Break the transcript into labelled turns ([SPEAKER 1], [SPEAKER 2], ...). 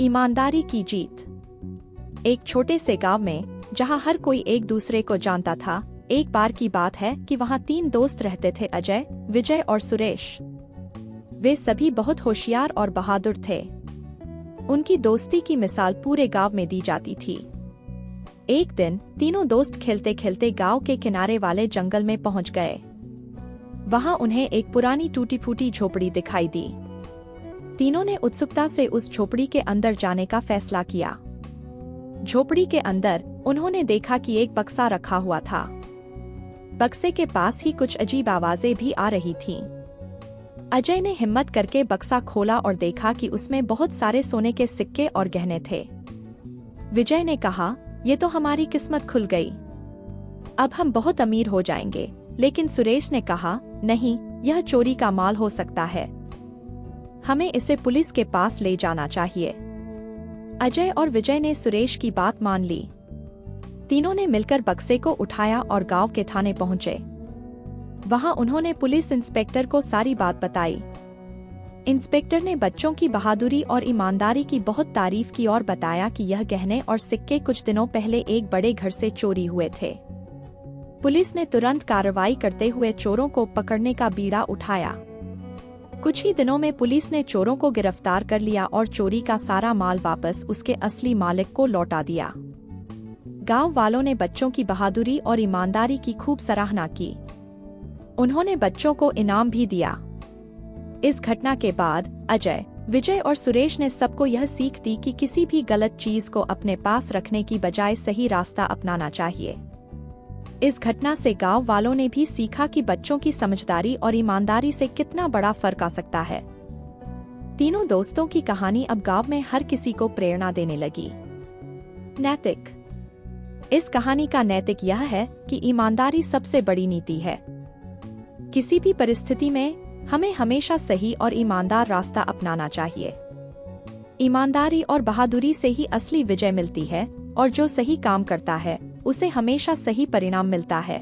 [SPEAKER 1] ईमानदारी की जीत। एक छोटे से गांव में जहां हर कोई एक दूसरे को जानता था, एक बार की बात है कि वहां 3 दोस्त रहते थे, अजय, विजय और सुरेश। वे सभी बहुत होशियार और बहादुर थे। उनकी दोस्ती की मिसाल पूरे गांव में दी जाती थी। एक दिन तीनों दोस्त खेलते खेलते गांव के किनारे वाले जंगल में पहुंच गए। वहां उन्हें एक पुरानी टूटी फूटी झोपड़ी दिखाई दी। तीनों ने उत्सुकता से उस झोपड़ी के अंदर जाने का फैसला किया। झोपड़ी के अंदर उन्होंने देखा कि एक बक्सा रखा हुआ था। बक्से के पास ही कुछ अजीब आवाजें भी आ रही थीं। अजय ने हिम्मत करके बक्सा खोला और देखा कि उसमें बहुत सारे सोने के सिक्के और गहने थे। विजय ने कहा, ये तो हमारी किस्मत खुल गई, अब हम बहुत अमीर हो जाएंगे। लेकिन सुरेश ने कहा, नहीं, यह चोरी का माल हो सकता है, हमें इसे पुलिस के पास ले जाना चाहिए। अजय और विजय ने सुरेश की बात मान ली। तीनों ने मिलकर बक्से को उठाया और गांव के थाने पहुंचे। वहां उन्होंने पुलिस इंस्पेक्टर को सारी बात बताई। इंस्पेक्टर ने बच्चों की बहादुरी और ईमानदारी की बहुत तारीफ की और बताया कि यह गहने और सिक्के कुछ दिनों पहले एक बड़े घर से चोरी हुए थे। पुलिस ने तुरंत कार्रवाई करते हुए चोरों को पकड़ने का बीड़ा उठाया। कुछ ही दिनों में पुलिस ने चोरों को गिरफ्तार कर लिया और चोरी का सारा माल वापस उसके असली मालिक को लौटा दिया। गांव वालों ने बच्चों की बहादुरी और ईमानदारी की खूब सराहना की। उन्होंने बच्चों को इनाम भी दिया। इस घटना के बाद अजय, विजय और सुरेश ने सबको यह सीख दी कि किसी भी गलत चीज को अपने पास रखने की बजाय सही रास्ता अपनाना चाहिए। इस घटना से गांव वालों ने भी सीखा कि बच्चों की समझदारी और ईमानदारी से कितना बड़ा फर्क आ सकता है। तीनों दोस्तों की कहानी अब गांव में हर किसी को प्रेरणा देने लगी। नैतिक। इस कहानी का नैतिक यह है कि ईमानदारी सबसे बड़ी नीति है। किसी भी परिस्थिति में हमें हमेशा सही और ईमानदार रास्ता अपनाना चाहिए। ईमानदारी और बहादुरी से ही असली विजय मिलती है और जो सही काम करता है उसे हमेशा सही परिणाम मिलता है।